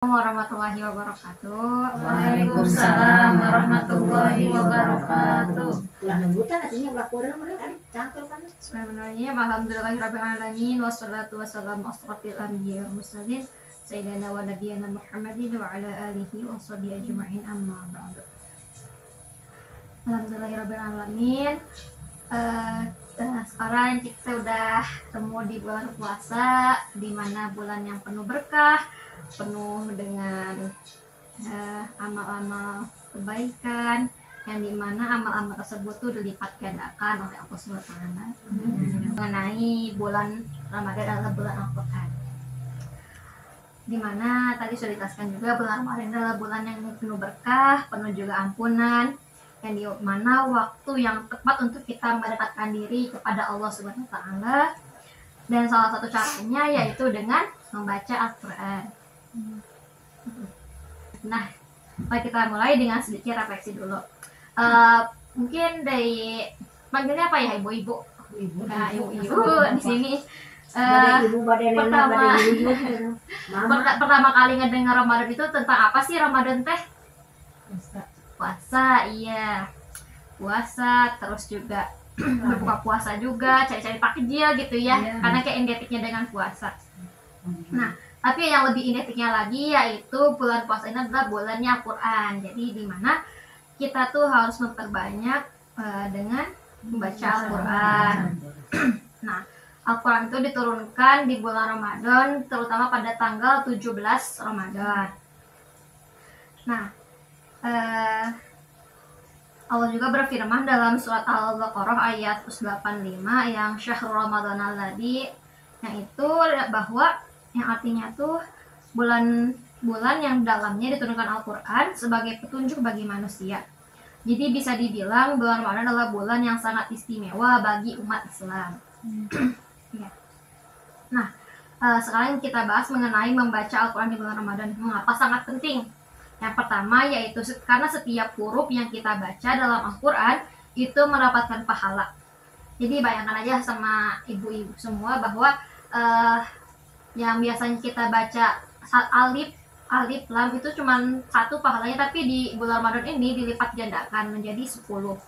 Warahmatullahi wabarakatuh. Waalaikumsalam warahmatullahi wabarakatuh. Bismillahirrahmanirrahim. Alhamdulillahirabbil alamin wassalatu wassalamu asrofil anbiya'i wal mursalin sayyidina wa nabiyana Muhammadin wa ala alihi wa sahbihi ajma'in amma ba'du. Alhamdulillahirabbil alamin. Sekarang kita udah ketemu di bulan puasa, di mana bulan yang penuh berkah, penuh dengan amal-amal kebaikan, yang dimana amal-amal tersebut tuh dilipat gandakan oleh Allah SWT. Mengenai bulan Ramadan adalah bulan Al-Quran, dimana tadi sudah dijelaskan juga bulan Ramadan adalah bulan yang penuh berkah, penuh juga ampunan, yang di mana waktu yang tepat untuk kita mendekatkan diri kepada Allah Subhanahu wa Ta'ala, dan salah satu caranya yaitu dengan membaca Al-Quran. Nah, mari kita mulai dengan sedikit refleksi dulu. Mungkin dari panggilnya apa ya, ibu-ibu? Nah, ibu-ibu di sini pertama kali ngedengar Ramadan itu tentang apa sih Ramadan teh? Puasa, iya, puasa, terus juga berbuka puasa juga, cari-cari takjil gitu ya, karena kayak identiknya dengan puasa. Nah, tapi yang lebih identiknya lagi yaitu bulan puasa ini adalah bulannya Al-Quran. Jadi dimana kita tuh harus memperbanyak dengan membaca Al-Quran. Nah, Al-Quran itu diturunkan di bulan Ramadan, terutama pada tanggal 17 Ramadan. Nah, Allah juga berfirman dalam surat Al-Baqarah ayat 185 yang syahrul Ramadan alladzi, yang itu bahwa yang artinya tuh bulan yang dalamnya diturunkan Al-Quran sebagai petunjuk bagi manusia. Jadi bisa dibilang bulan Ramadan adalah bulan yang sangat istimewa bagi umat Islam. Ya. Nah, sekarang kita bahas mengenai membaca Al-Quran di bulan Ramadan. Mengapa sangat penting? Yang pertama yaitu karena setiap huruf yang kita baca dalam Al-Quran itu mendapatkan pahala. Jadi bayangkan aja sama ibu-ibu semua bahwa yang biasanya kita baca alif lam itu cuma satu pahalanya, tapi di bulan Ramadan ini dilipat gandakan menjadi 10.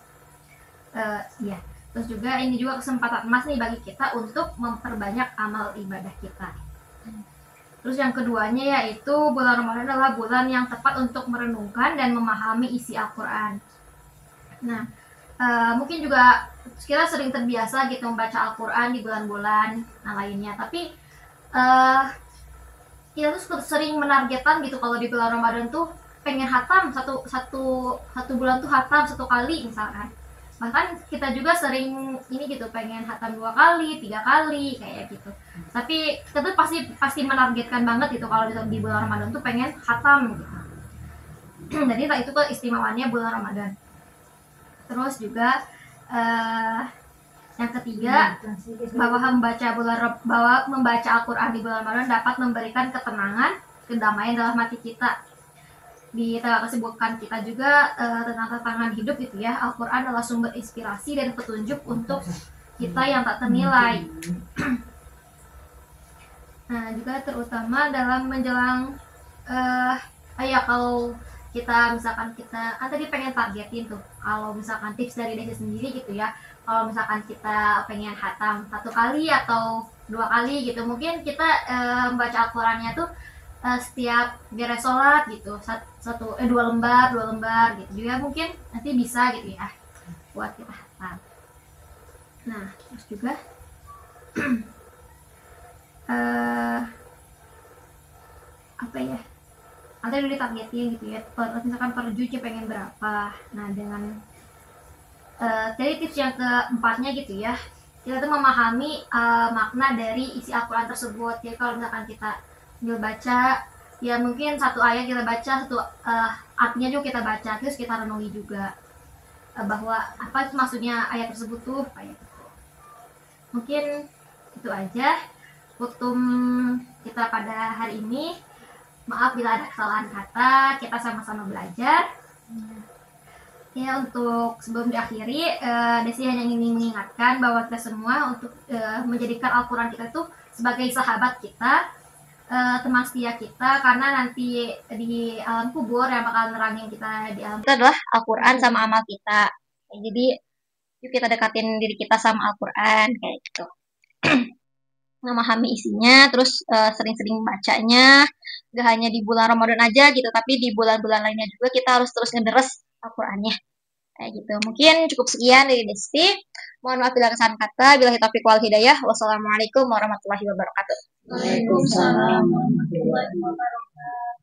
Ya. Terus juga ini juga kesempatan emas nih bagi kita untuk memperbanyak amal ibadah kita. Terus yang keduanya yaitu bulan Ramadan adalah bulan yang tepat untuk merenungkan dan memahami isi Al-Quran. Nah, mungkin juga kita sering terbiasa gitu membaca Al-Quran di bulan-bulan lainnya, tapi kita tuh sering menargetkan gitu kalau di bulan Ramadan tuh pengen hatam satu bulan tuh hatam 1 kali misalkan. Bahkan kita juga sering ini gitu pengen hatam 2 kali, 3 kali kayak gitu. Tapi kita tuh pasti menargetkan banget gitu kalau di bulan Ramadan tuh pengen hatam gitu. Jadi itu keistimewaannya bulan Ramadan. Terus juga yang ketiga, bahwa membaca Al-Quran di bulan Ramadan dapat memberikan ketenangan, kedamaian dalam hati kita. Disebutkan kita juga tentang tantangan hidup gitu ya. Al-Quran adalah sumber inspirasi dan petunjuk untuk kita yang tak ternilai. Nah, juga terutama dalam menjelang kalau kita misalkan kita kan tadi pengen targetin tuh, kalau misalkan tips dari Desi sendiri gitu ya, kalau misalkan kita pengen hatam 1 kali atau 2 kali gitu, mungkin kita membaca Al-Qurannya tuh setiap beres sholat gitu, 2 lembar gitu juga mungkin nanti bisa gitu ya buat kita hatam. Nah, terus juga apa ya, nanti udah ditargetin gitu ya, misalkan per juz pengen berapa. Nah, dengan jadi tips yang keempatnya gitu ya, kita tuh memahami makna dari isi Al-Quran tersebut. Jadi kalau misalkan kita sambil baca, ya mungkin 1 ayat kita baca, artinya juga kita baca, terus kita renungi juga bahwa apa itu maksudnya ayat tersebut tuh kayak gitu. Mungkin itu aja hukum kita pada hari ini. Maaf bila ada kesalahan kata, kita sama-sama belajar. Ya, untuk sebelum diakhiri, Desi hanya ingin mengingatkan bahwa kita semua untuk menjadikan Al-Quran kita itu sebagai sahabat kita, teman setia kita, karena nanti di alam kubur yang bakal nerangin kita di alam itu adalah Al-Quran sama amal kita. Jadi yuk kita dekatin diri kita sama Al-Quran kayak gitu. Memahami isinya, terus sering-sering bacanya, gak hanya di bulan Ramadan aja gitu, tapi di bulan-bulan lainnya juga kita harus terus ngederes Al-Qurannya kayak gitu. Mungkin cukup sekian dari Desti. Mohon maaf bila kesalahan kata. Billahi taufiq wal hidayah. Wassalamualaikum warahmatullahi wabarakatuh. Waalaikumsalam warahmatullahi wabarakatuh.